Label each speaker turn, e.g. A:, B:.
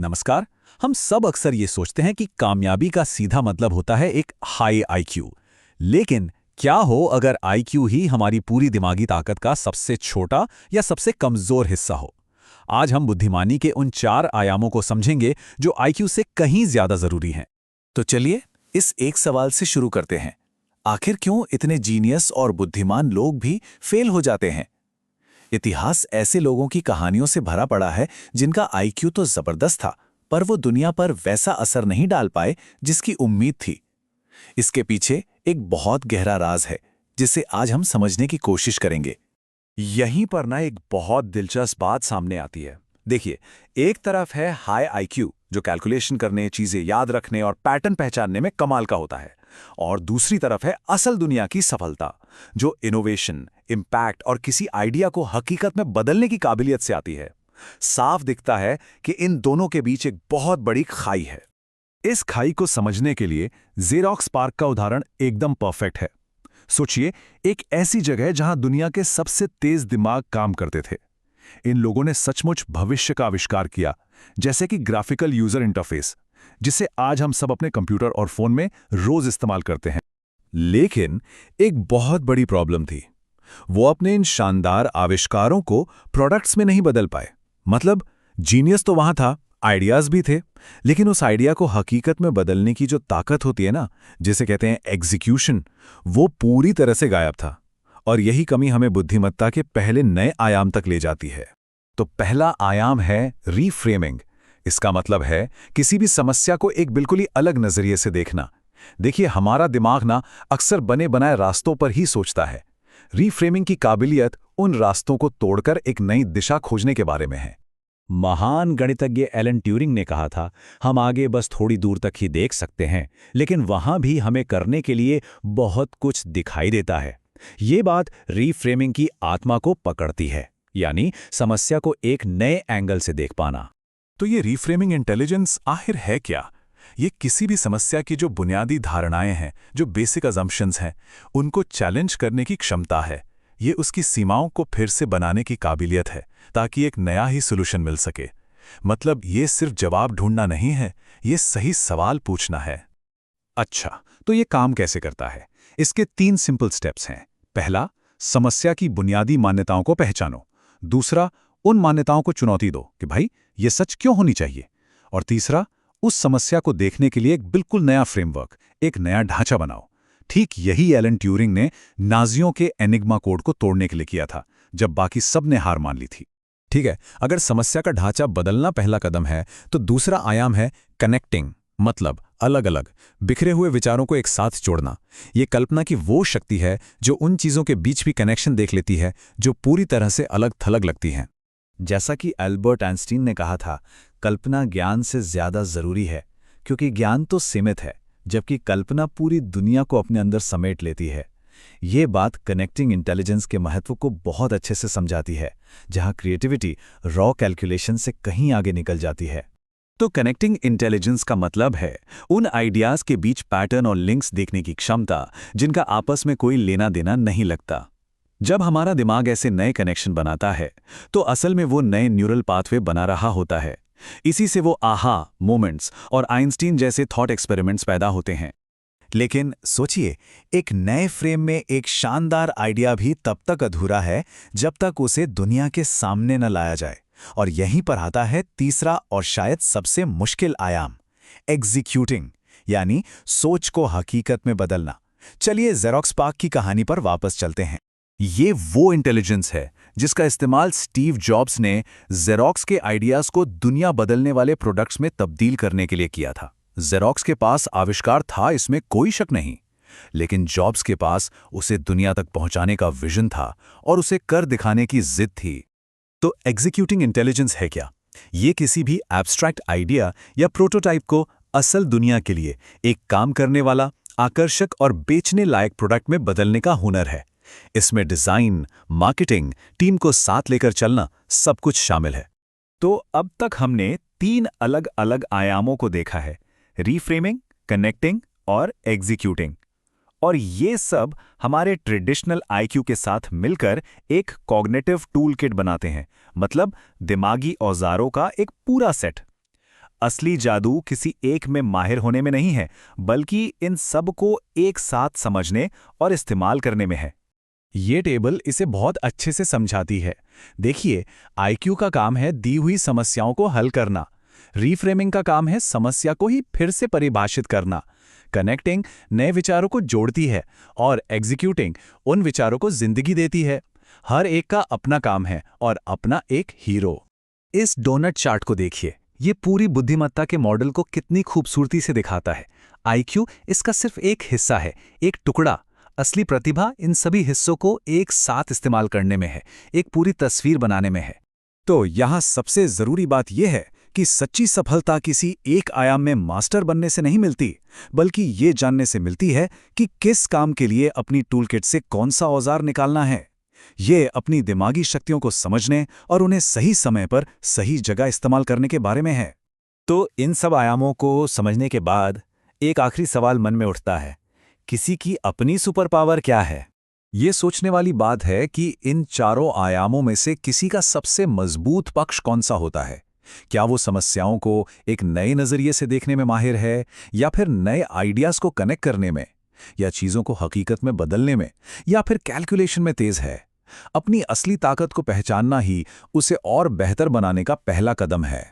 A: नमस्कार। हम सब अक्सर ये सोचते हैं कि कामयाबी का सीधा मतलब होता है एक हाई आईक्यू। लेकिन क्या हो अगर आईक्यू ही हमारी पूरी दिमागी ताकत का सबसे छोटा या सबसे कमजोर हिस्सा हो? आज हम बुद्धिमानी के उन 4 आयामों को समझेंगे जो आईक्यू से कहीं ज्यादा जरूरी हैं।
B: तो चलिए इस एक सवाल से शुरू करते हैं। आखिर क्यों इतने जीनियस और बुद्धिमान लोग भी फेल हो जाते हैं? इतिहास ऐसे लोगों की कहानियों से भरा पड़ा है जिनका आईक्यू तो जबरदस्त था, पर वो दुनिया पर वैसा असर नहीं डाल पाए जिसकी उम्मीद थी। इसके पीछे एक बहुत गहरा राज है जिसे आज हम समझने की कोशिश करेंगे।
A: यहीं पर ना एक बहुत दिलचस्प बात सामने आती है। देखिए, एक तरफ है हाई आईक्यू जो कैलकुलेशन करने, चीजें याद रखने और पैटर्न पहचानने में कमाल का होता है, और दूसरी तरफ है असल दुनिया की सफलता जो इनोवेशन, इम्पैक्ट और किसी आइडिया को हकीकत में बदलने की काबिलियत से आती है। साफ दिखता है कि इन दोनों के बीच एक बहुत बड़ी खाई है। इस खाई को समझने के लिए जेरॉक्स पार्क का उदाहरण एकदम परफेक्ट है। सोचिए, एक ऐसी जगह जहां दुनिया के सबसे तेज दिमाग काम करते थे। इन लोगों ने सचमुच भविष्य का आविष्कार किया, जैसे कि ग्राफिकल यूजर इंटरफेस, जिसे आज हम सब अपने कंप्यूटर और फोन में रोज इस्तेमाल करते हैं। लेकिन एक बहुत बड़ी प्रॉब्लम थी। वो अपने इन शानदार आविष्कारों को प्रोडक्ट्स में नहीं बदल पाए। मतलब जीनियस तो वहां था, आइडियाज भी थे, लेकिन उस आइडिया को हकीकत में बदलने की जो ताकत होती है ना, जिसे कहते हैं एग्जीक्यूशन, वो पूरी तरह से गायब था। और यही कमी हमें बुद्धिमत्ता के पहले नए आयाम तक ले जाती है। तो पहला आयाम है रीफ्रेमिंग। इसका मतलब है किसी भी समस्या को एक बिल्कुल ही अलग नजरिए से देखना। देखिए, हमारा दिमाग ना अक्सर बने बनाए रास्तों पर ही सोचता है। रीफ्रेमिंग की काबिलियत उन रास्तों को तोड़कर एक नई दिशा खोजने के बारे में है। महान गणितज्ञ एलन ट्यूरिंग ने कहा था, हम आगे बस थोड़ी दूर तक ही देख सकते हैं, लेकिन वहां भी हमें करने के लिए बहुत कुछ दिखाई देता है। ये बात रीफ्रेमिंग की आत्मा को पकड़ती है, यानी समस्या को एक नए एंगल से देख पाना।
C: तो ये रीफ्रेमिंग इंटेलिजेंस आखिर है क्या? ये किसी भी समस्या की जो बुनियादी धारणाएं हैं, जो बेसिक अजम्पशंस हैं, उनको चैलेंज करने की क्षमता है। ये उसकी सीमाओं को फिर से बनाने की काबिलियत है, ताकि एक नया ही सोल्यूशन मिल सके। मतलब ये सिर्फ जवाब ढूंढना नहीं है, ये सही सवाल पूछना है।
A: अच्छा, तो ये काम कैसे करता है? इसके 3 सिंपल स्टेप्स हैं। पहला, समस्या की बुनियादी मान्यताओं को पहचानो। दूसरा, उन मान्यताओं को चुनौती दो कि भाई ये सच क्यों होनी चाहिए। और तीसरा, उस समस्या को देखने के लिए एक बिल्कुल नया फ्रेमवर्क, एक नया ढांचा बनाओ। ठीक यही एलन ट्यूरिंग ने नाजियों के एनिग्मा कोड को तोड़ने के लिए किया था, जब बाकी सब ने हार मान ली थी। ठीक है, अगर समस्या का ढांचा बदलना पहला कदम है, तो दूसरा आयाम है कनेक्टिंग। मतलब अलग अलग बिखरे हुए विचारों को एक साथ जोड़ना। ये कल्पना की वो शक्ति है जो उन चीजों के बीच भी कनेक्शन देख लेती है जो पूरी तरह से अलग थलग लगती हैं। जैसा कि एल्बर्ट आइंस्टीन ने कहा था, कल्पना ज्ञान से ज्यादा जरूरी है, क्योंकि ज्ञान तो सीमित है, जबकि कल्पना पूरी दुनिया को अपने अंदर समेट लेती है। ये बात कनेक्टिंग इंटेलिजेंस के महत्व को बहुत अच्छे से समझाती है, जहां क्रिएटिविटी रॉ कैलकुलेशन से कहीं आगे निकल जाती है। तो कनेक्टिंग इंटेलिजेंस का मतलब है उन आइडियाज के बीच पैटर्न और लिंक्स देखने की क्षमता, जिनका आपस में कोई लेना देना नहीं लगता। जब हमारा दिमाग ऐसे नए कनेक्शन बनाता है, तो असल में वो नए न्यूरल पाथवे बना रहा होता है। इसी से वो आहा मोमेंट्स और आइंस्टीन जैसे थॉट एक्सपेरिमेंट्स पैदा होते हैं। लेकिन सोचिए, एक नए फ्रेम में एक शानदार आइडिया भी तब तक अधूरा है जब तक उसे दुनिया के सामने न लाया जाए। और यहीं पर आता है तीसरा और शायद सबसे मुश्किल आयाम, एग्जीक्यूटिंग, यानी सोच को हकीकत में बदलना। चलिए जेरॉक्स पार्क की कहानी पर वापस चलते हैं। ये वो इंटेलिजेंस है जिसका इस्तेमाल स्टीव जॉब्स ने जेरॉक्स के आइडियाज को दुनिया बदलने वाले प्रोडक्ट्स में तब्दील करने के लिए किया था। जेरॉक्स के पास आविष्कार था, इसमें कोई शक नहीं, लेकिन जॉब्स के पास उसे दुनिया तक पहुंचाने का विजन था और उसे कर दिखाने की जिद थी। तो एग्जीक्यूटिंग इंटेलिजेंस है क्या? ये किसी भी एब्स्ट्रैक्ट आइडिया या प्रोटोटाइप को असल दुनिया के लिए एक काम करने वाला, आकर्षक और बेचने लायक प्रोडक्ट में बदलने का हुनर है। इसमें डिजाइन, मार्केटिंग, टीम को साथ लेकर चलना सब कुछ शामिल है। तो अब तक हमने 3 अलग अलग आयामों को देखा है, रीफ्रेमिंग, कनेक्टिंग और एग्जीक्यूटिंग। और ये सब हमारे ट्रेडिशनल आईक्यू के साथ मिलकर एक कॉग्निटिव टूल किट बनाते हैं, मतलब दिमागी औजारों का एक पूरा सेट।
B: असली जादू किसी एक में माहिर होने में नहीं है, बल्कि इन सब को एक साथ समझने और इस्तेमाल करने में है।
C: ये टेबल इसे बहुत अच्छे से समझाती है। देखिए, आईक्यू का काम है दी हुई समस्याओं को हल करना, रीफ्रेमिंग का काम है समस्या को ही फिर से परिभाषित करना, कनेक्टिंग नए विचारों को जोड़ती है और एग्जीक्यूटिंग उन विचारों को जिंदगी देती है। हर एक का अपना काम है और अपना एक हीरो।
A: इस डोनट चार्ट को देखिए, ये पूरी बुद्धिमत्ता के मॉडल को कितनी खूबसूरती से दिखाता है। आईक्यू इसका सिर्फ एक हिस्सा है, एक टुकड़ा। असली प्रतिभा इन सभी हिस्सों को एक साथ इस्तेमाल करने में है, एक पूरी तस्वीर बनाने में है। तो यहाँ सबसे जरूरी बात यह है कि सच्ची सफलता किसी एक आयाम में मास्टर बनने से नहीं मिलती, बल्कि ये जानने से मिलती है कि किस काम के लिए अपनी टूलकिट से कौन सा औजार निकालना है। ये अपनी दिमागी शक्तियों को समझने और उन्हें सही समय पर सही जगह इस्तेमाल करने के बारे में है।
B: तो इन सब आयामों को समझने के बाद एक आखिरी सवाल मन में उठता है, किसी की अपनी सुपर पावर क्या है?
A: ये सोचने वाली बात है कि इन चारों आयामों में से किसी का सबसे मजबूत पक्ष कौन सा होता है। क्या वो समस्याओं को एक नए नजरिए से देखने में माहिर है, या फिर नए आइडियाज को कनेक्ट करने में, या चीजों को हकीकत में बदलने में, या फिर कैलकुलेशन में तेज है। अपनी असली ताकत को पहचानना ही उसे और बेहतर बनाने का पहला कदम है।